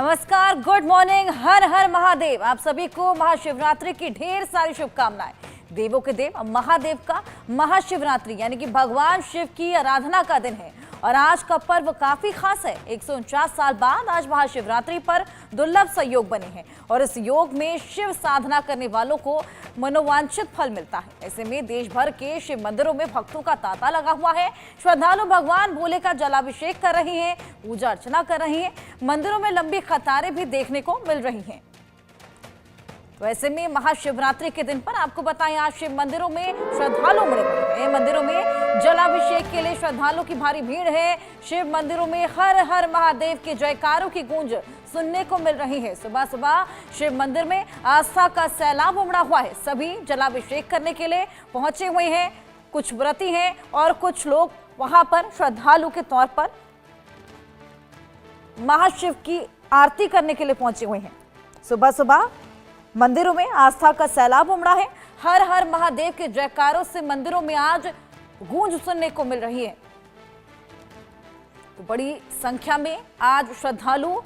नमस्कार, good morning. हर हर महादेव। आप सभी को महाशिवरात्रि की ढेर सारी शुभकामनाएं। देवों के देव महादेव का महाशिवरात्रि यानी कि भगवान शिव की आराधना का दिन है और आज का पर्व काफी खास है। 149 साल बाद आज महाशिवरात्रि पर दुर्लभ संयोग बने हैं और इस योग में शिव साधना करने वालों को मनोवांछित फल मिलता है। ऐसे में देश भर के शिव मंदिरों में भक्तों का तांता लगा हुआ है। श्रद्धालु भगवान भोले का जलाभिषेक कर रहे हैं, पूजा अर्चना कर रहे हैं। मंदिरों में लंबी कतारें भी देखने को मिल रही हैं। तो ऐसे में महाशिवरात्रि के दिन पर आपको बताएं, आज शिव मंदिरों में श्रद्धालु उमड़े पड़े हैं। मंदिरों में जलाभिषेक के लिए श्रद्धालुओं की भारी भीड़ है। शिव मंदिरों में हर हर महादेव के जयकारों की गूंज सुनने को मिल रही है। सुबह सुबह शिव मंदिर में आस्था का सैलाब उमड़ा हुआ है। सभी जलाभिषेक करने के लिए पहुंचे हुए हैं। कुछ व्रती हैं और कुछ लोग वहां पर श्रद्धालु के तौर पर महाशिव की आरती करने के लिए पहुंचे हुए हैं। सुबह सुबह मंदिरों में आस्था का सैलाब उमड़ा है। हर हर महादेव के जयकारों से मंदिरों में आज गूंज सुनने को मिल रही है। तो बड़ी संख्या में आज श्रद्धालु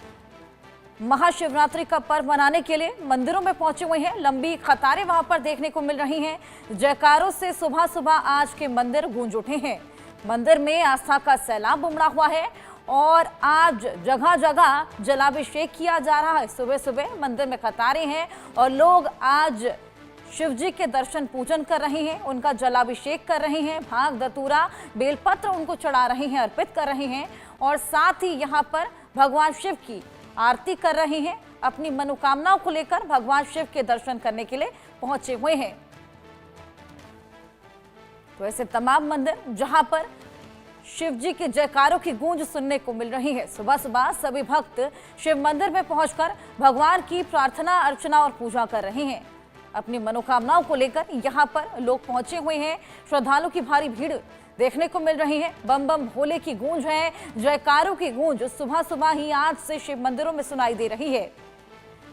महाशिवरात्रि का पर्व मनाने के लिए मंदिरों में पहुंचे हुए हैं। लंबी कतारें वहां पर देखने को मिल रही हैं। जयकारों से सुबह सुबह आज के मंदिर गूंज उठे हैं। मंदिर में आस्था का सैलाब उमड़ा हुआ है और आज जगह जगह जलाभिषेक किया जा रहा है। सुबह सुबह मंदिर में कतारें हैं और लोग आज शिव जी के दर्शन पूजन कर रहे हैं, उनका जलाभिषेक कर रहे हैं। भांग धतूरा बेलपत्र उनको चढ़ा रहे हैं, अर्पित कर रहे हैं और साथ ही यहाँ पर भगवान शिव की आरती कर रहे हैं। अपनी मनोकामनाओं को लेकर भगवान शिव के दर्शन करने के लिए पहुंचे हुए हैं। तो ऐसे तमाम मंदिर जहां पर शिव जी के जयकारों की गूंज सुनने को मिल रही है। सुबह सुबह सभी भक्त शिव मंदिर में पहुंचकर भगवान की प्रार्थना अर्चना और पूजा कर रहे हैं। अपनी मनोकामनाओं को लेकर यहां पर लोग पहुंचे हुए हैं। श्रद्धालुओं की भारी भीड़ देखने को मिल रही है। बम बम भोले की गूंज है, जयकारों की गूंज सुबह सुबह ही आज से शिव मंदिरों में सुनाई दे रही है।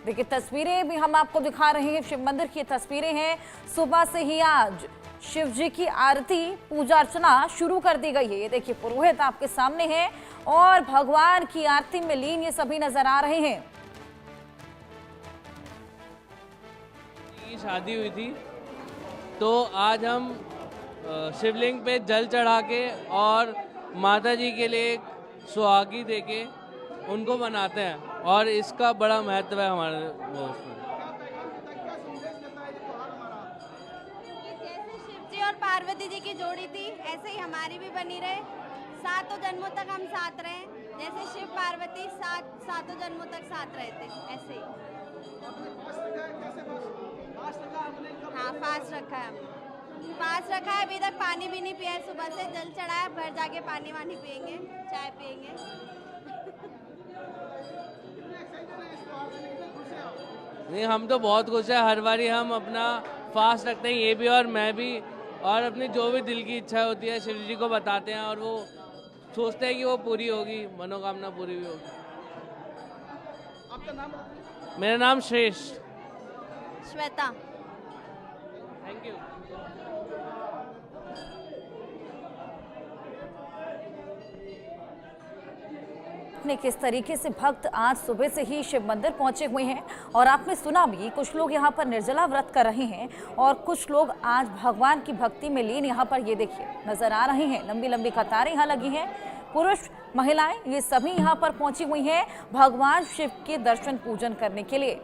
देखिए, तस्वीरें भी हम आपको दिखा रहे हैं। शिव मंदिर की तस्वीरें हैं। सुबह से ही आज शिव जी की आरती पूजा अर्चना शुरू कर दी गई है। ये देखिए, पुरोहित आपके सामने हैं और भगवान की आरती में लीन ये सभी नजर आ रहे हैं। शादी हुई थी तो आज हम शिवलिंग पे जल चढ़ा के और माता जी के लिए एक सुहागी देके उनको बनाते हैं और इसका बड़ा महत्व है हमारे उसमें। और पार्वती जी की जोड़ी थी, ऐसे ही हमारी भी बनी रहे। सातों जन्मों तक हम साथ रहे, जैसे शिव पार्वती सातों जन्मों तक साथ रहे थे, ऐसे ही। हाँ, फास्ट रखा है हमने। फास्ट रखा है, अभी तक पानी भी नहीं पिया है। सुबह से जल चढ़ाया, अब घर जाके पानी वानी पियेंगे, चाय पियेंगे। नहीं, हम तो बहुत खुश है। हर बारी हम अपना फास्ट रखते हैं, ये भी और मैं भी, और अपनी जो भी दिल की इच्छा होती है शिव जी को बताते हैं और वो सोचते हैं कि वो पूरी होगी, मनोकामना पूरी भी होगी। आपका नाम? मेरा नाम श्रेष्ठ। श्वेता। Thank you. किस तरीके से भक्त आज सुबह से ही शिव मंदिर पहुंचे हुए हैं और आपने सुना भी, कुछ लोग यहां पर निर्जला व्रत कर रहे हैं और कुछ लोग आज भगवान की भक्ति में लीन यहां पर ये देखिए नजर आ रहे हैं। लंबी लंबी कतारें यहां लगी हैं। पुरुष महिलाएं ये सभी यहां पर पहुंची हुई हैं भगवान शिव के दर्शन पूजन करने के लिए।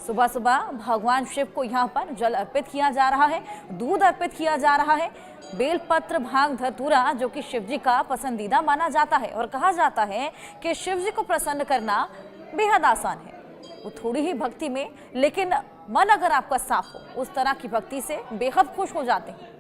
सुबह सुबह भगवान शिव को यहाँ पर जल अर्पित किया जा रहा है, दूध अर्पित किया जा रहा है, बेलपत्र भांग धतूरा जो कि शिव जी का पसंदीदा माना जाता है और कहा जाता है कि शिव जी को प्रसन्न करना बेहद आसान है। वो थोड़ी ही भक्ति में, लेकिन मन अगर आपका साफ हो, उस तरह की भक्ति से बेहद खुश हो जाते हैं।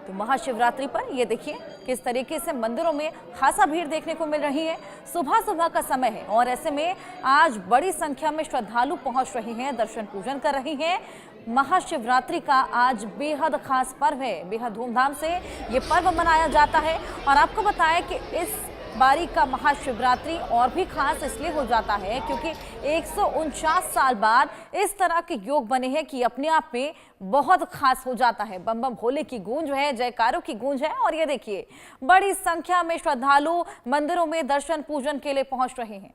तो महाशिवरात्रि पर ये देखिए किस तरीके से मंदिरों में खासा भीड़ देखने को मिल रही है। सुबह सुबह का समय है और ऐसे में आज बड़ी संख्या में श्रद्धालु पहुंच रहे हैं, दर्शन पूजन कर रहे हैं। महाशिवरात्रि का आज बेहद खास पर्व है। बेहद धूमधाम से ये पर्व मनाया जाता है और आपको बताया कि इस बारी का महाशिवरात्रि और भी खास इसलिए हो जाता है क्योंकि 149 साल बाद इस तरह के योग बने हैं कि अपने आप में बहुत खास हो जाता है। बम बम भोले की गूंज है, जयकारों की गूंज है और ये देखिए बड़ी संख्या में श्रद्धालु मंदिरों में दर्शन पूजन के लिए पहुंच रहे हैं।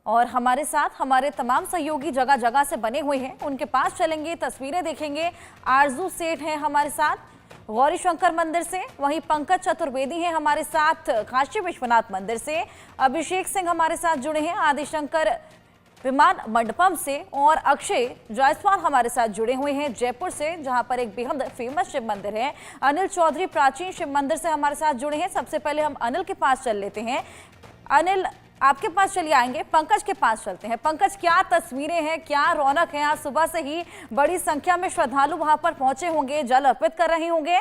और हमारे साथ हमारे तमाम सहयोगी जगह जगह से बने हुए हैं, उनके पास चलेंगे, तस्वीरें देखेंगे। आरजू सेठ हैं हमारे साथ गौरी शंकर मंदिर से, वहीं पंकज चतुर्वेदी हैं हमारे साथ काशी विश्वनाथ मंदिर से, अभिषेक सिंह हमारे साथ जुड़े हैं आदिशंकर विमान मंडपम से, और अक्षय जायसवाल हमारे साथ जुड़े हुए हैं जयपुर से, जहां पर एक बेहद फेमस शिव मंदिर है। अनिल चौधरी प्राचीन शिव मंदिर से हमारे साथ जुड़े हैं। सबसे पहले हम अनिल के पास चल लेते हैं। अनिल, आपके पास चलिए आएंगे, पंकज के पास चलते हैं। पंकज, क्या तस्वीरें हैं, क्या रौनक है? आज सुबह से ही बड़ी संख्या में श्रद्धालु वहां पर पहुंचे होंगे, जल अर्पित कर रहे होंगे।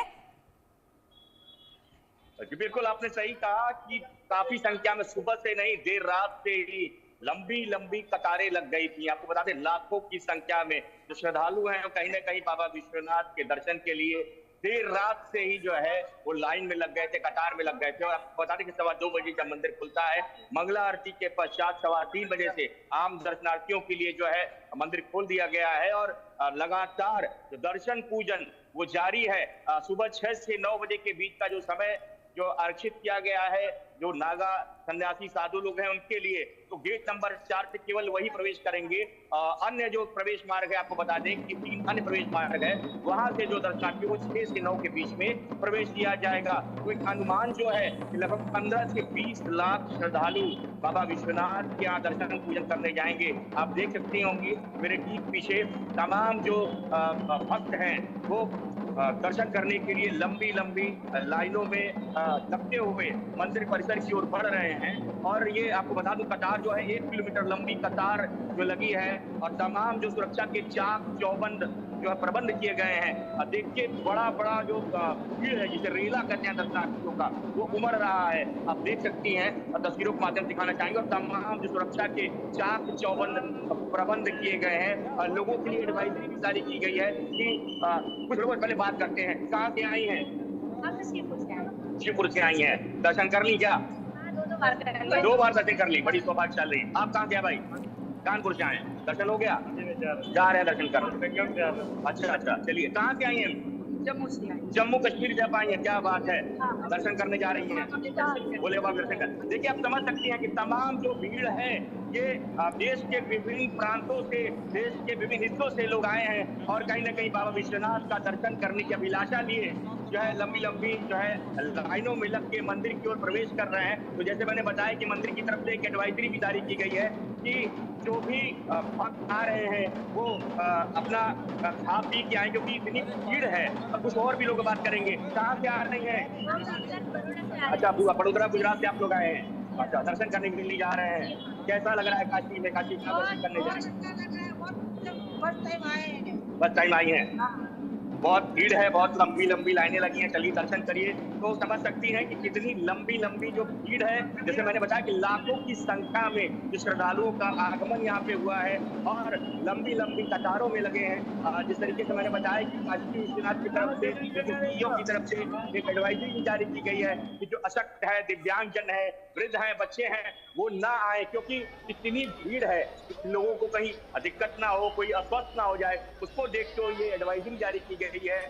जी बिल्कुल, आपने सही कहा कि काफी संख्या में सुबह से नहीं, देर रात से ही लंबी लंबी कतारें लग गई थी। आपको बता दें, लाखों की संख्या में जो श्रद्धालु हैं कहीं ना कहीं बाबा विश्वनाथ के दर्शन के लिए देर रात से ही जो है वो लाइन में लग गए थे, कतार में लग गए थे। और आपको बता दें कि 2:15 बजे जब मंदिर खुलता है, मंगला आरती के पश्चात 3:15 बजे से आम दर्शनार्थियों के लिए जो है मंदिर खोल दिया गया है और लगातार जो दर्शन पूजन वो जारी है। सुबह 6 से 9 बजे के बीच का जो समय जो आरक्षित किया गया है, जो नागा सन्यासी साधु लोग हैं उनके लिए, तो गेट नंबर 4 से केवल वही प्रवेश करेंगे। अन्य जो प्रवेश मार्ग है, आपको बता दें कि 3 अन्य प्रवेश मार्ग है, वहां से जो दर्शनार्थी वो 6 से 9 के बीच में प्रवेश किया जाएगा। तो एक अनुमान जो है लगभग 15 से 20 लाख श्रद्धालु बाबा विश्वनाथ के यहाँ दर्शन पूजन करने जाएंगे। आप देख सकती होंगी मेरे ठीक पीछे तमाम जो भक्त हैं वो दर्शन करने के लिए लंबी लंबी लाइनों में लगते हुए मंदिर परिसर की ओर बढ़ रहे हैं। और ये आपको बता दूं, कतार जो है 1 किलोमीटर लंबी कतार जो लगी है और तमाम जो सुरक्षा के चाक चौबंद जो है प्रबंध किए गए हैं। देखिए बड़ा बड़ा जो भीड़ है, जिसे रेला कहते हैं दर्शनार्थियों का, वो उमड़ रहा है। आप देख सकती हैं और तस्वीरों के माध्यम दिखाना चाहेंगे। और तमाम जो सुरक्षा के चाक चौबंद प्रबंध किए गए हैं और लोगों के लिए एडवाइजरी भी जारी की गई है कि कुछ लोगों पहले बात करते हैं। कहाँ से आई हैं? शिवपुर से आई हैं। दर्शन कर ली क्या? 2 बार दर्शन कर ली, बड़ी सौभाग्यशाली। आप कहाँ से हैं भाई? कानपुर से आए हैं। दर्शन हो गया? जा रहे हैं दर्शन करने। अच्छा, चलिए। कहाँ से आई हैं? जम्मू कश्मीर से आई है। क्या बात है, दर्शन करने जा रही हैं? बोले बाबा दर्शन कर। देखिए, आप समझ सकती हैं कि तमाम जो भीड़ है ये देश के विभिन्न प्रांतों से, देश के विभिन्न हिस्सों से लोग आए हैं और कहीं ना कहीं बाबा विश्वनाथ का दर्शन करने की अभिलाषा लिए जो है लंबी लंबी जो है लाइनों में लग के मंदिर की ओर प्रवेश कर रहे हैं। तो जैसे मैंने बताया कि मंदिर की तरफ से एक एडवाइजरी भी जारी की गई है कि जो भी भक्त आ रहे हैं वो अपना खा पी के आए, क्योंकि इतनी भीड़ है। अब कुछ और भी लोग बात करेंगे। कहाँ से आ रहे हैं? अच्छा, बड़ोदरा गुजरात से आप लोग आए हैं। अच्छा, दर्शन करने के लिए जा रहे हैं। कैसा लग रहा है काशी में? काशी का दर्शन करने जा रहे हैं? फर्स्ट टाइम आई हैं। बहुत भीड़ है, बहुत लंबी लंबी लाइनें लगी हैं। चलिए दर्शन करिए तो समझ सकती हैं कि कितनी लंबी लंबी जो भीड़ है। जैसे मैंने बताया कि लाखों की संख्या में जो श्रद्धालुओं का आगमन यहाँ पे हुआ है और लंबी लंबी कतारों में लगे हैं। जिस तरीके से मैंने बताया कि काशी विश्वनाथ की तरफ से, सीईओ की तरफ से एक एडवाइजरी भी जारी की गई है कि जो अशक्त है, दिव्यांगजन है, वृद्ध है, बच्चे हैं, वो ना आए, क्योंकि इतनी भीड़ है, लोगों को कहीं दिक्कत ना हो, कोई अस्वस्थ ना हो जाए, उसको देखते हुए ये एडवाइजरी जारी की गई है।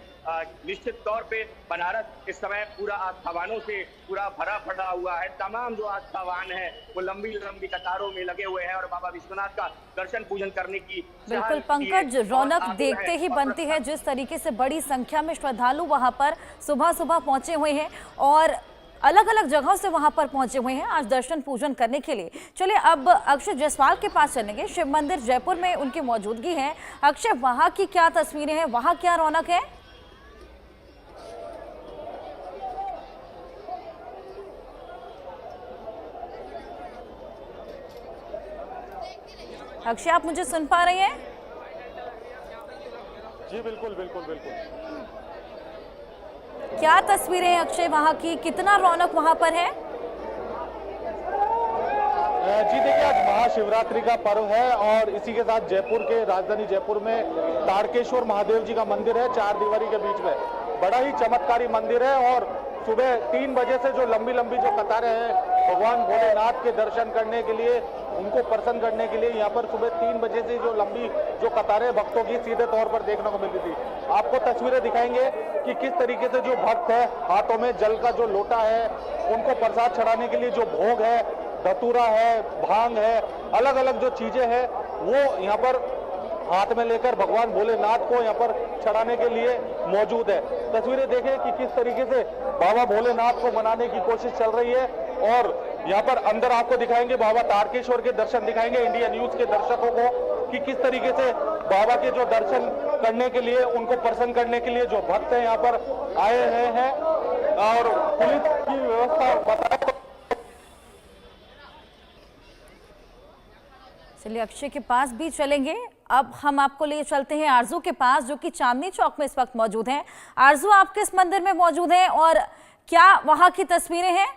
निश्चित तौर पे बनारस इस समय पूरा आस्थावानों से पूरा भरा पड़ा हुआ है। तमाम जो आस्थावान है वो लंबी लंबी कतारों में लगे हुए हैं और बाबा विश्वनाथ का दर्शन पूजन करने की बिल्कुल पंकज, रौनक देखते ही बनती है जिस तरीके से बड़ी संख्या में श्रद्धालु वहां पर सुबह सुबह पहुंचे हुए हैं और अलग अलग जगहों से वहां पर पहुंचे हुए हैं आज दर्शन पूजन करने के लिए। चलिए अब अक्षय जायसवाल के पास चलेंगे। शिव मंदिर जयपुर में उनकी मौजूदगी है। अक्षय, वहां की क्या तस्वीरें हैं, वहां क्या रौनक है? अक्षय, आप मुझे सुन पा रही हैं? जी बिल्कुल बिल्कुल बिल्कुल। क्या तस्वीरें हैं अक्षय वहां की, कितना रौनक वहां पर है? जी देखिए, आज महाशिवरात्रि का पर्व है और इसी के साथ जयपुर के, राजधानी जयपुर में ताड़केश्वर महादेव जी का मंदिर है, 4 दीवारी के बीच में। बड़ा ही चमत्कारी मंदिर है और सुबह 3 बजे से जो लंबी लंबी जो कतारें हैं भगवान भोलेनाथ के दर्शन करने के लिए, उनको प्रसन्न करने के लिए यहाँ पर सुबह 3 बजे से जो लंबी जो कतारें भक्तों की सीधे तौर पर देखने को मिल रही थी। आपको तस्वीरें दिखाएंगे कि किस तरीके से जो भक्त है हाथों में जल का जो लोटा है, उनको प्रसाद चढ़ाने के लिए जो भोग है, धतूरा है, भांग है, अलग अलग जो चीजें हैं वो यहाँ पर हाथ में लेकर भगवान भोलेनाथ को यहाँ पर चढ़ाने के लिए मौजूद है। तस्वीरें देखें कि किस तरीके से बाबा भोलेनाथ को मनाने की कोशिश चल रही है और यहाँ पर अंदर आपको दिखाएंगे, बाबा तारकेश्वर के दर्शन दिखाएंगे इंडिया न्यूज के दर्शकों को कि किस तरीके से बाबा के जो दर्शन करने के लिए, उनको प्रसन्न करने के लिए जो भक्त हैं यहाँ पर आए हैं और पुलिस की व्यवस्था बताए। चलिए अक्षय के पास भी चलेंगे। अब हम आपको लिए चलते हैं आरजू के पास, जो कि चांदनी चौक में इस वक्त मौजूद हैं। आरजू, आप किस मंदिर में मौजूद हैं और क्या वहां की तस्वीरें हैं?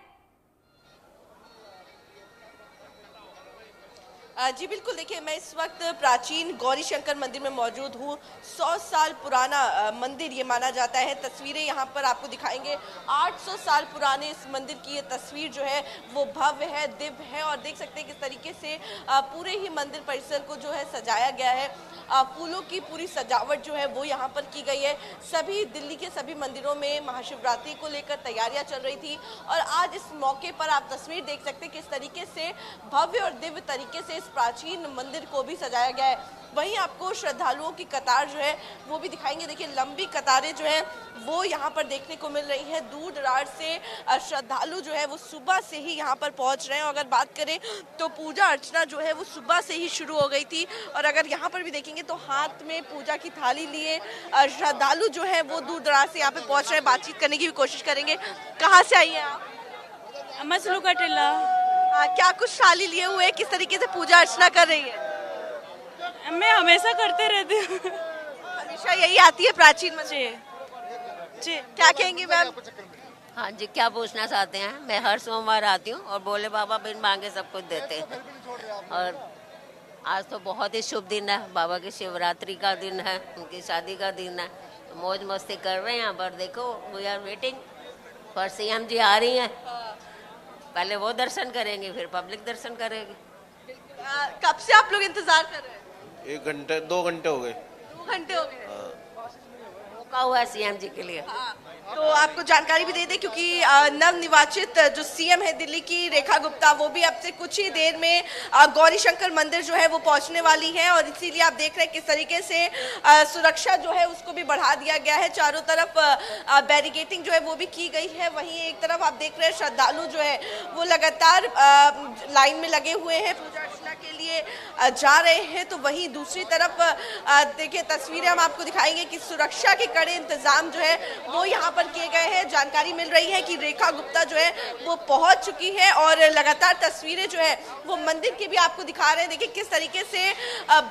जी बिल्कुल, देखिए मैं इस वक्त प्राचीन गौरी शंकर मंदिर में मौजूद हूँ। 100 साल पुराना मंदिर ये माना जाता है। तस्वीरें यहाँ पर आपको दिखाएंगे। 800 साल पुराने इस मंदिर की ये तस्वीर जो है वो भव्य है, दिव्य है और देख सकते हैं किस तरीके से पूरे ही मंदिर परिसर को जो है सजाया गया है। फूलों की पूरी सजावट जो है वो यहाँ पर की गई है। सभी दिल्ली के सभी मंदिरों में महाशिवरात्रि को लेकर तैयारियां चल रही थी और आज इस मौके पर आप तस्वीर देख सकते हैं किस तरीके से भव्य और दिव्य तरीके से प्राचीन मंदिर को भी सजाया गया है। वहीं आपको श्रद्धालुओं की कतार जो है वो भी दिखाएंगे। देखिए लंबी कतारें जो है वो यहाँ पर देखने को मिल रही है। दूर दराज से श्रद्धालु जो है वो सुबह से ही यहाँ पर पहुँच रहे हैं। अगर बात करें तो पूजा अर्चना जो है वो सुबह से ही शुरू हो गई थी और अगर यहाँ पर भी देखेंगे तो हाथ में पूजा की थाली लिए श्रद्धालु जो है वो दूर दराज से यहाँ पे पहुँच रहे हैं। बातचीत करने की भी कोशिश करेंगे। कहाँ से आई हैं आप? मसलू का टिल्ला। क्या कुछ थाली लिए हुए, किस तरीके से पूजा अर्चना कर रही है? मैं हमेशा करते रहती हूँ। हमेशा यही आती है प्राचीन मंदिर? जी क्या कहेंगे मैम? हाँ जी, क्या पूछना चाहते हैं? मैं हर सोमवार आती हूँ और भोले बाबा बिन मांगे सब कुछ देते हैं और आज तो बहुत ही शुभ दिन है। बाबा की शिवरात्रि का दिन है, उनकी शादी का दिन है, तो मौज मस्ती कर रहे हैं यहाँ पर। देखो we are waiting for CM ji आ रही हैं। पहले वो दर्शन करेंगे फिर पब्लिक दर्शन करेगी। कब से आप लोग इंतजार कर रहे हैं? 1 घंटे 2 घंटे हो गए। 2 घंटे हो गए। मौका हुआ है सीएम जी के लिए। तो आपको जानकारी भी दे दें क्योंकि नवनिर्वाचित जो सीएम है दिल्ली की रेखा गुप्ता, वो भी अब से कुछ ही देर में गौरी शंकर मंदिर जो है वो पहुंचने वाली है और इसीलिए आप देख रहे हैं किस तरीके से सुरक्षा जो है उसको भी बढ़ा दिया गया है। चारों तरफ बैरिकेडिंग जो है वो भी की गई है। वहीं एक तरफ आप देख रहे हैं श्रद्धालु जो है वो लगातार लाइन में लगे हुए हैं, पूजा अर्चना के लिए जा रहे हैं। तो वहीं दूसरी तरफ देखिए तस्वीरें हम आपको दिखाएंगे कि सुरक्षा के कड़े इंतजाम जो है वो यहाँ पर किए गए हैं। जानकारी मिल रही है कि रेखा गुप्ता जो है वो पहुंच चुकी है और लगातार तस्वीरें जो है वो मंदिर की भी आपको दिखा रहे हैं। देखिए किस तरीके से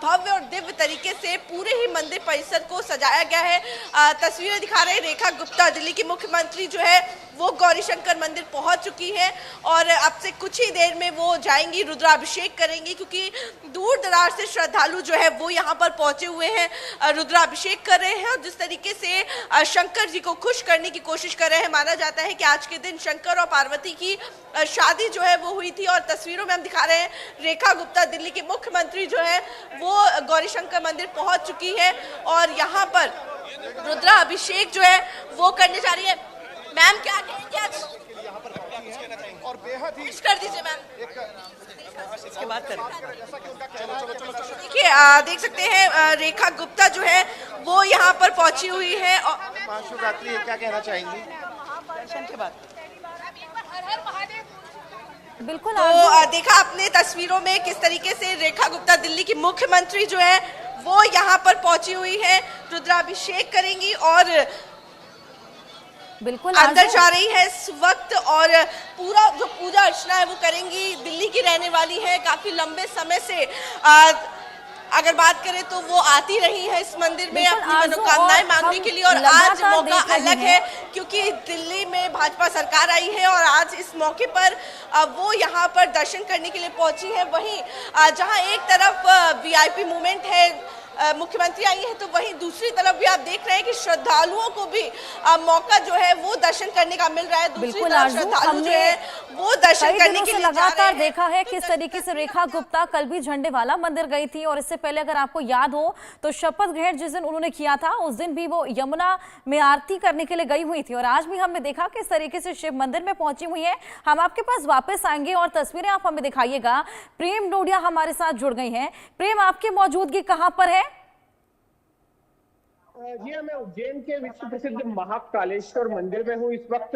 भव्य और दिव्य तरीके से पूरे ही मंदिर परिसर को सजाया गया है। तस्वीरें दिखा रहे हैं रेखा गुप्ता, दिल्ली की मुख्यमंत्री जो है वो गौरी शंकर मंदिर पहुंच चुकी है और अब से कुछ ही देर में वो जाएंगी, रुद्राभिषेक करेंगी क्योंकि दूर दराज से श्रद्धालु जो है वो यहाँ पर पहुंचे हुए हैं, रुद्राभिषेक कर रहे हैं और जिस तरीके से शंकर जी को खुश करने की कोशिश कर रहे हैं। माना जाता है कि आज के दिन शंकर और पार्वती की शादी जो है वो हुई थी और तस्वीरों में हम दिखा रहे हैं रेखा गुप्ता, दिल्ली की मुख्यमंत्री जो है वो गौरी शंकर मंदिर पहुंच चुकी है और यहाँ पर रुद्राभिषेक जो है वो करने जा रही है। मैम क्या कहेंगे आज? और बेहद ही कर दीजिए मैम, इसके बाद देखिए देख सकते हैं रेखा गुप्ता जो है वो यहाँ पर पहुंची हुई है और महाशिवरात्रि क्या कहना चाहेंगी? दर्शन के बाद बिल्कुल। तो देखा आपने तस्वीरों में किस तरीके से रेखा गुप्ता दिल्ली की मुख्यमंत्री जो है वो यहाँ पर पहुंची हुई है, रुद्राभिषेक करेंगी और बिल्कुल अंदर जा रही है इस वक्त और पूरा जो पूजा अर्चना है वो करेंगी। दिल्ली की रहने वाली है, काफी लंबे समय से अगर बात करें तो वो आती रही है इस मंदिर में अपनी मनोकामनाएं मांगने के लिए और आज मौका अलग है क्योंकि दिल्ली में भाजपा सरकार आई है और आज इस मौके पर वो यहाँ पर दर्शन करने के लिए पहुंची है। वहीं जहाँ एक तरफ वीआईपी मूवमेंट है, मुख्यमंत्री आई है, तो वहीं दूसरी तरफ भी आप देख रहे हैं कि श्रद्धालुओं को भी मौका जो है वो दर्शन करने का मिल रहा है। दूसरी तरफ श्रद्धालु जो है वो दर्शन करने के लिए लगातार देखा है किस तरीके से रेखा गुप्ता कल भी झंडेवाला मंदिर गई थी, और इससे पहले अगर आपको याद हो तो शपथ ग्रहण जिस दिन उन्होंने किया था उस दिन भी वो यमुना में आरती करने के लिए गई हुई थी, और आज भी हमने देखा किस तरीके से शिव मंदिर में पहुंची हुई है। हम आपके पास वापस आएंगे और तस्वीरें आप हमें दिखाइएगा। प्रेम डोडिया हमारे साथ जुड़ गई हैं। प्रेम, आपकी मौजूदगी कहां पर है? जी हाँ, मैं उज्जैन के विश्व प्रसिद्ध महाकालेश्वर मंदिर में हूँ इस वक्त।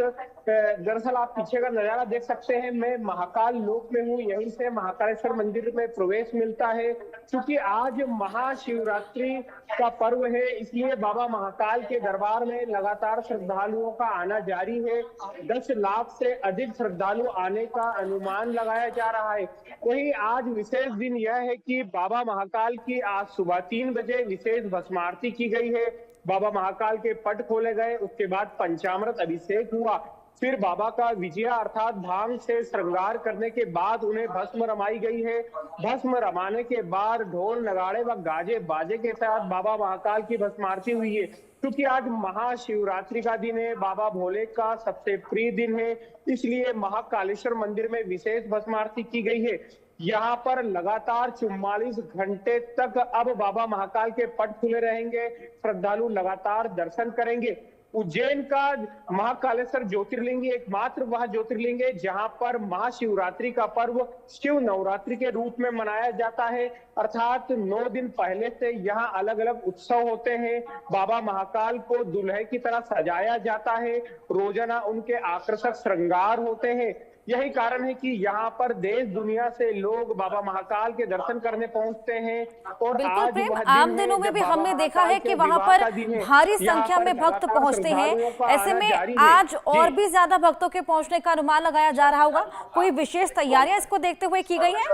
दरअसल आप पीछे का नजारा देख सकते हैं, मैं महाकाल लोक में हूँ। यहीं से महाकालेश्वर मंदिर में प्रवेश मिलता है। क्योंकि आज महाशिवरात्रि का पर्व है, इसलिए बाबा महाकाल के दरबार में लगातार श्रद्धालुओं का आना जारी है। 10 लाख से अधिक श्रद्धालु आने का अनुमान लगाया जा रहा है। वहीं आज विशेष दिन यह है कि बाबा महाकाल की आज सुबह 3 बजे विशेष भस्म आरती की गई है। बाबा महाकाल के पट खोले गए, उसके बाद पंचामृत अभिषेक हुआ, फिर बाबा का विजया अर्थात भांग से श्रृंगार करने के बाद उन्हें भस्म रमाई गई है। भस्म रमाने के बाद ढोल नगाड़े व गाजे बाजे के साथ बाबा महाकाल की भस्म आरती हुई है। क्योंकि आज महाशिवरात्रि का दिन है, बाबा भोले का सबसे प्रिय दिन है, इसलिए महाकालेश्वर मंदिर में विशेष भस्म आरती की गई है। यहाँ पर लगातार 44 घंटे तक अब बाबा महाकाल के पट खुले रहेंगे, श्रद्धालु लगातार दर्शन करेंगे। उज्जैन का महाकालेश्वर ज्योतिर्लिंग एकमात्र वह ज्योतिर्लिंग है जहां पर महाशिवरात्रि का पर्व शिव नवरात्रि के रूप में मनाया जाता है। अर्थात 9 दिन पहले से यहां अलग अलग उत्सव होते हैं। बाबा महाकाल को दुल्हे की तरह सजाया जाता है, रोजाना उनके आकर्षक श्रृंगार होते हैं। यही कारण है कि यहाँ पर देश दुनिया से लोग बाबा महाकाल के दर्शन करने पहुंचते हैं। और बिल्कुल प्रेम, आम दिनों में भी हमने देखा है कि वहां पर भारी संख्या में भक्त पहुंचते हैं। ऐसे में आज और भी ज्यादा भक्तों के पहुंचने का अनुमान लगाया जा रहा होगा। कोई विशेष तैयारियां इसको देखते हुए की गई हैं?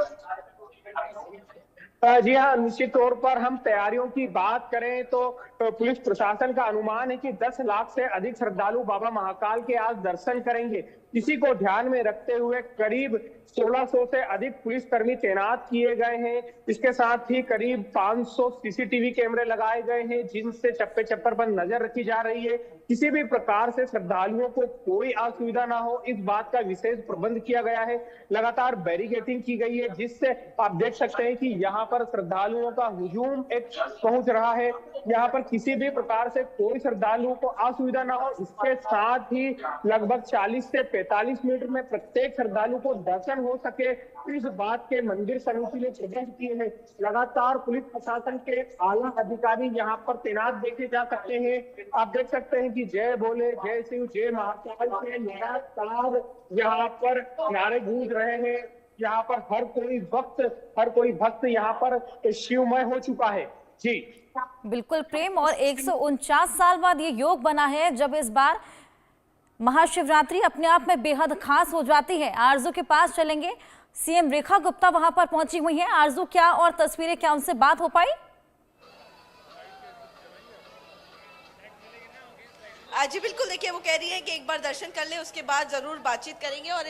जी हाँ, निश्चित तौर पर हम तैयारियों की बात करें तो पुलिस प्रशासन का अनुमान है कि 10 लाख से अधिक श्रद्धालु बाबा महाकाल के आज दर्शन करेंगे। इसी को ध्यान में रखते हुए करीब 1600 से अधिक पुलिसकर्मी तैनात किए गए हैं। इसके साथ ही करीब 500 सीसीटीवी कैमरे लगाए गए हैं, जिनसे चप्पे चप्पर पर नजर रखी जा रही है। किसी भी प्रकार से श्रद्धालुओं को कोई असुविधा ना हो, इस बात का विशेष प्रबंध किया गया है। लगातार बैरिकेडिंग की गई है, जिससे आप देख सकते हैं कि यहाँ पर श्रद्धालुओं का हुजूम एक पहुंच रहा है। यहाँ पर किसी भी प्रकार से कोई श्रद्धालुओं को असुविधा ना हो। इसके साथ ही लगभग 40 से 45 मिनट में प्रत्येक श्रद्धालु को दर्शन हो सके, इस बात के मंदिर समिति ने प्रबंध किए हैं। लगातार पुलिस प्रशासन के आला अधिकारी यहाँ पर तैनात देखे जा सकते हैं। आप देख सकते हैं कि जय भोले, जय शिव, जय महाकाल के लगातार यहाँ पर नारे गूंज रहे हैं। यहाँ पर हर कोई भक्त यहाँ पर शिवमय हो चुका है। जी बिल्कुल प्रेम, और 149 साल बाद ये योग बना है जब इस बार महाशिवरात्रि अपने आप में बेहद खास हो जाती है। आरजू के पास चलेंगे, सीएम रेखा गुप्ता वहां पर पहुंची हुई हैं। आरजू, क्या और तस्वीरें, क्या उनसे बात हो पाई? जी बिल्कुल, देखिए वो कह रही है कि एक बार दर्शन कर ले, उसके बाद जरूर बातचीत करेंगे। और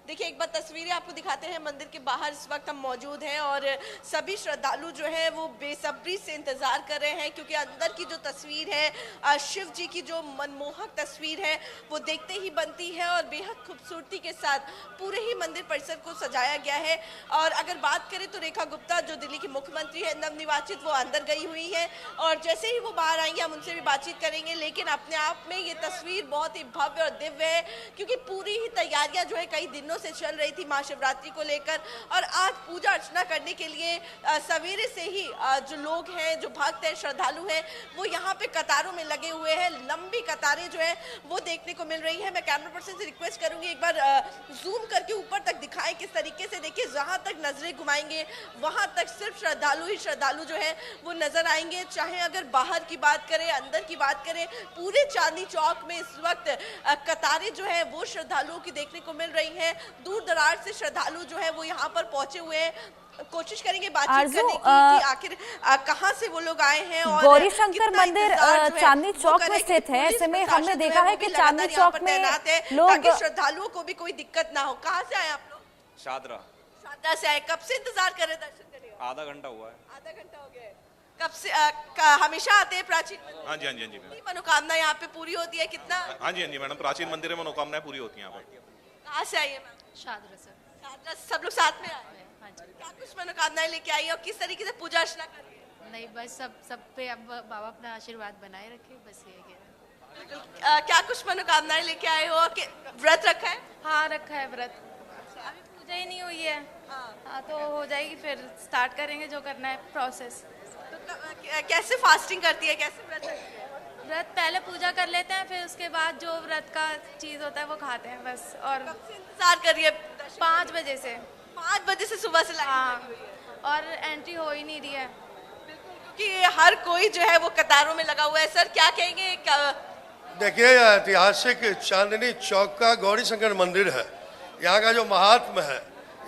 देखिए एक बार तस्वीरें आपको दिखाते हैं, मंदिर के बाहर इस वक्त हम मौजूद हैं और सभी श्रद्धालु जो है वो बेसब्री से इंतजार कर रहे हैं, क्योंकि अंदर की जो तस्वीर है शिव जी की जो मनमोहक तस्वीर है वो देखते ही बनती है और बेहद खूबसूरती के साथ पूरे ही मंदिर परिसर को सजाया गया है। और अगर बात करें तो रेखा गुप्ता जो दिल्ली की मुख्यमंत्री है नवनिर्वाचित, वो अंदर गई हुई है और जैसे ही वो बाहर आएंगे हम उनसे भी बातचीत करेंगे। लेकिन अपने आप में ये तस्वीर बहुत ही भव्य और दिव्य है, क्योंकि पूरी ही तैयारियां जो है कई दिनों से चल रही थी महाशिवरात्रि को लेकर। और आज पूजा अर्चना करने के लिए सवेरे से ही जो लोग हैं, जो भक्त हैं, श्रद्धालु हैं, वो यहाँ पे कतारों में लगे हुए हैं। लंबी कतारें जो है वो देखने को मिल रही है। मैं कैमरा पर्सन से रिक्वेस्ट करूंगी एक बार जूम करके ऊपर तक दिखाएं किस तरीके से। देखिए जहां तक नजरें घुमाएंगे वहां तक सिर्फ श्रद्धालु ही श्रद्धालु जो है वो नजर आएंगे। चाहे अगर बाहर की बात करें, अंदर की बात करें, पूरे चांदनी चौक में इस वक्त कतारें जो है वो श्रद्धालुओं की देखने को मिल रही हैं। दूर दराज से श्रद्धालु जो है वो यहाँ पर पहुंचे हुए हैं। कोशिश करेंगे बातचीत करने की कि आखिर कहां से वो लोग आए हैं। और गौरी शंकर मंदिर चांदनी चौक में स्थित है। ऐसे में हमने देखा है कि चांदनी चौक में लोग, ताकि श्रद्धालुओं को भी कोई दिक्कत ना हो। कहां से आए आप लोग? शादरा से आए। कब से इंतजार कर रहे दर्शन करने का? आधा घंटा हुआ है। आधा घंटा हो गया है। कब से हमेशा आते हैं प्राचीन मंदिर? हाँ जी हाँ जी हाँ जी मैडम। कितनी मनोकामना यहाँ पे पूरी होती है? कितना? हाँ जी मैडम, प्राचीन मंदिर में मनोकामनाएं पूरी होती हैं यहाँ पर। कहाँ से आई है मैम? शादरा सर। शादरा से सब लोग साथ में आए हैं? हाँ जी। क्या कुछ मनोकामनाएं लेके आई है और किस तरीके से पूजा अर्चना कर रही है? नहीं बस सब पे अब बाबा अपना आशीर्वाद बनाए रखे, बस ये कह क्या कुछ मनोकामनाएं लेके आए हो और व्रत रखा है? हाँ रखा है व्रत। अभी पूजा ही नहीं हुई है। हाँ तो हो जाएगी, फिर स्टार्ट करेंगे जो करना है प्रोसेस। तो कैसे फास्टिंग करती है, कैसे व्रत रखती है? व्रत पहले पूजा कर लेते हैं, फिर उसके बाद जो व्रत का चीज़ होता है वो खाते हैं बस। और कब से इंतजार कर रही है? 5 बजे से। 5 बजे से सुबह से लाइन हाँ, लगी हुई है। और एंट्री हो ही नहीं रही है। क्योंकि हर कोई जो है वो कतारों में लगा हुआ है। सर क्या कहेंगे? देखिए, यह ऐतिहासिक चांदनी चौक का गौरी शंकर मंदिर है। यहाँ का जो महात्म है,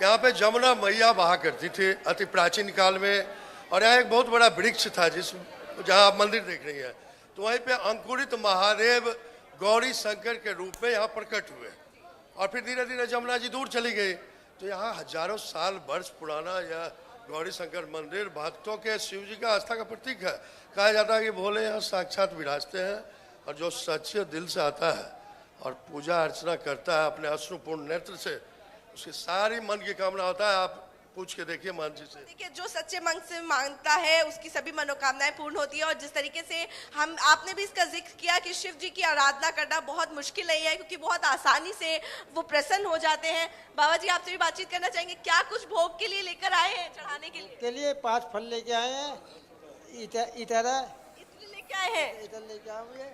यहाँ पे जमुना मैया बहा करती थी अति प्राचीन काल में, और यहाँ एक बहुत बड़ा वृक्ष था जहाँ आप मंदिर देख रही हैं, तो वहीं पे अंकुरित महादेव गौरी शंकर के रूप में यहाँ प्रकट हुए, और फिर धीरे धीरे जमुना जी दूर चली गई। तो यहाँ हजारों साल वर्ष पुराना यह गौरी शंकर मंदिर भक्तों के शिव जी का आस्था का प्रतीक है। कहा जाता है कि भोले यहाँ साक्षात विराजते हैं, और जो सच्चे दिल से आता है और पूजा अर्चना करता है अपने अश्रुपूर्ण नेत्र से, उसकी सारी मन की कामना होता है। आप पूछ के देखिए मान जी से। देखिए, जो सच्चे मन से मांगता है उसकी सभी मनोकामनाएं पूर्ण होती है। और जिस तरीके से आपने भी इसका जिक्र किया कि शिव जी की आराधना करना बहुत मुश्किल नहीं है, क्योंकि बहुत आसानी से वो प्रसन्न हो जाते हैं। बाबा जी, आपसे भी बातचीत करना चाहेंगे, क्या कुछ भोग के लिए लेकर आए हैं, चढ़ाने के लिए? 5 फल लेके आए हैं। इतर लेके आए हैं? इधर लेके आए हुए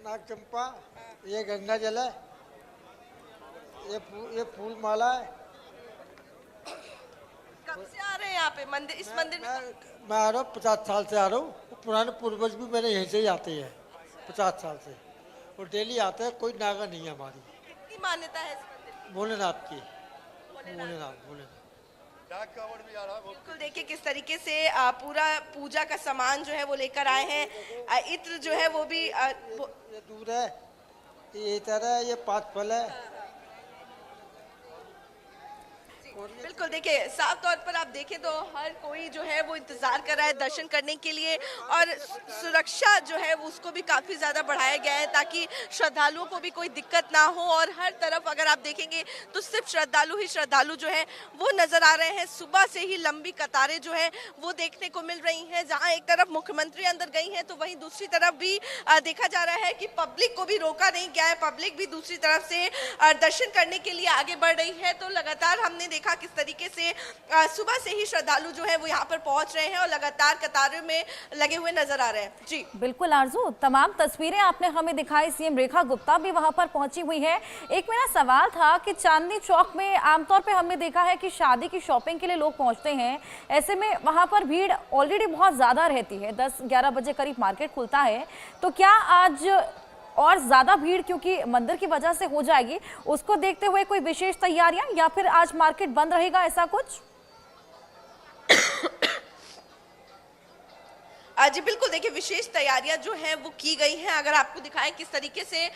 नाग चंपा, ये गंगा जल है, ये फूल माला है। कब से आ रहे हैं यहाँ पे मंदिर, इस मंदिर में? मैं आ रहा हूँ 50 साल से आ रहा हूँ। पुराने पूर्वज भी मेरे यहीं से ही आते हैं 50 साल से, और डेली आते हैं। कोई नागा नहीं है हमारी। कितनी मान्यता है इस मंदिर की? भोलेनाथ की। भोलेनाथ भी आ रहा है। बिल्कुल, देखिए किस तरीके से पूरा पूजा का सामान जो है वो लेकर आए हैं। इत्र जो है वो भी ये दूर है, ये इतर है, ये 5 फल है। बिल्कुल, देखिए साफ तौर पर आप देखें तो हर कोई जो है वो इंतजार कर रहा है दर्शन करने के लिए, और सुरक्षा जो है वो उसको भी काफी ज्यादा बढ़ाया गया है ताकि श्रद्धालुओं को भी कोई दिक्कत ना हो। और हर तरफ अगर आप देखेंगे तो सिर्फ श्रद्धालु ही श्रद्धालु जो है वो नजर आ रहे हैं। सुबह से ही लंबी कतारें जो है वो देखने को मिल रही हैं। जहां एक तरफ मुख्यमंत्री अंदर गई हैं, तो वहीं दूसरी तरफ भी देखा जा रहा है कि पब्लिक को भी रोका नहीं गया है। पब्लिक भी दूसरी तरफ से दर्शन करने के लिए आगे बढ़ रही है। तो लगातार हमने देखा किस तरीके से सुबह से ही श्रद्धालु जो है वो यहाँ पर पहुंच रहे हैं और लगातार कतारों में लगे हुए नजर आ रहे हैं। जी बिल्कुल आरजू, तमाम तस्वीरें आपने हमें दिखाई। सीएम रेखा गुप्ता भी वहां पर पहुंची हुई है। एक मेरा सवाल था कि चांदनी चौक में आमतौर पे हमने देखा है कि शादी की शॉपिंग के लिए लोग पहुंचते हैं, ऐसे में वहां पर भीड़ ऑलरेडी बहुत ज्यादा रहती है। 10-11 बजे करीब मार्केट खुलता है, तो क्या आज और ज्यादा भीड़ क्योंकि मंदिर की वजह से हो जाएगी, उसको देखते हुए कोई विशेष तैयारियां, या फिर आज मार्केट बंद रहेगा, ऐसा कुछ? जी बिल्कुल, देखिए विशेष तैयारियां जो हैं वो की गई हैं। अगर आपको दिखाएं किस तरीके से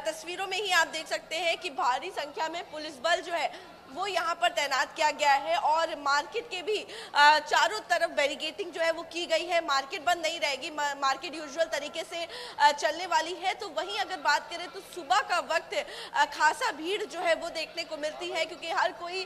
तस्वीरों में ही आप देख सकते हैं कि भारी संख्या में पुलिस बल जो है वो यहाँ पर तैनात किया गया है, और मार्केट के भी चारों तरफ बैरिकेडिंग जो है वो की गई है। मार्केट बंद नहीं रहेगी, मार्केट यूजुअल तरीके से चलने वाली है। तो वहीं अगर बात करें तो सुबह का वक्त खासा भीड़ जो है वो देखने को मिलती है, क्योंकि हर कोई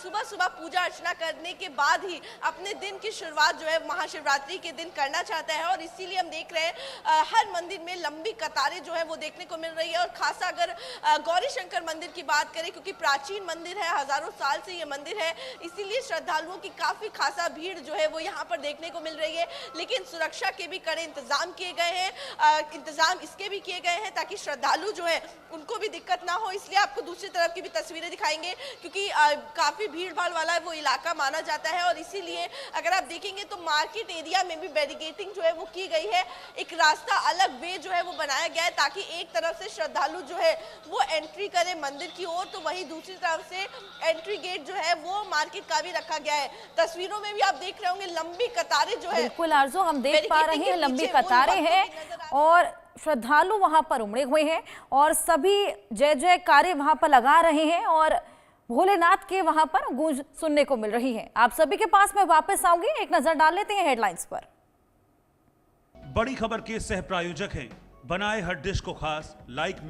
सुबह सुबह पूजा अर्चना करने के बाद ही अपने दिन की शुरुआत जो है महाशिवरात्रि के दिन करना चाहता है। और इसीलिए हम देख रहे हैं हर मंदिर में लंबी कतारें जो है वो देखने को मिल रही है। और खासा अगर गौरी शंकर मंदिर की बात करें, क्योंकि प्राचीन मंदिर है, हजारों साल से ये मंदिर है, इसीलिए श्रद्धालुओं की काफी खासा भीड़ जो है वो यहाँ पर देखने को मिल रही है। लेकिन सुरक्षा के भी कड़े इंतजाम किए गए हैं। इंतजाम इसके भी किए गए हैं ताकि श्रद्धालु जो है उनको भी दिक्कत ना हो। इसलिए आपको दूसरी तरफ की भी तस्वीरें दिखाएंगे, क्योंकि काफी भीड़ भाड़ वाला वो इलाका माना जाता है। और इसीलिए अगर आप देखेंगे तो मार्केट एरिया में भी बैरिकेडिंग जो है वो की गई है। एक रास्ता अलग वे जो है वो बनाया गया है ताकि एक तरफ से श्रद्धालु जो है वो एंट्री करे मंदिर की ओर, तो वहीं दूसरी तरफ से एंट्री गेट जो है वो मार्केट का भी रखा गया है। तस्वीरों में भी आप देख रहे होंगे लंबी कतारें जो है। बिल्कुल आरजू, हम देख पा रहे हैं लंबी कतारें हैं और श्रद्धालु वहां पर उमड़े हुए हैं और सभी जय जयकारे वहां पर लगा रहे हैं। और भोलेनाथ के वहां पर गूंज सुनने को मिल रही है। आप सभी के पास मैं वापस आऊंगी, एक नजर डाल लेते हैं हेडलाइंस पर। बड़ी खबर के सह प्रायोजक हैं बनाए हर डिश को खास लाइक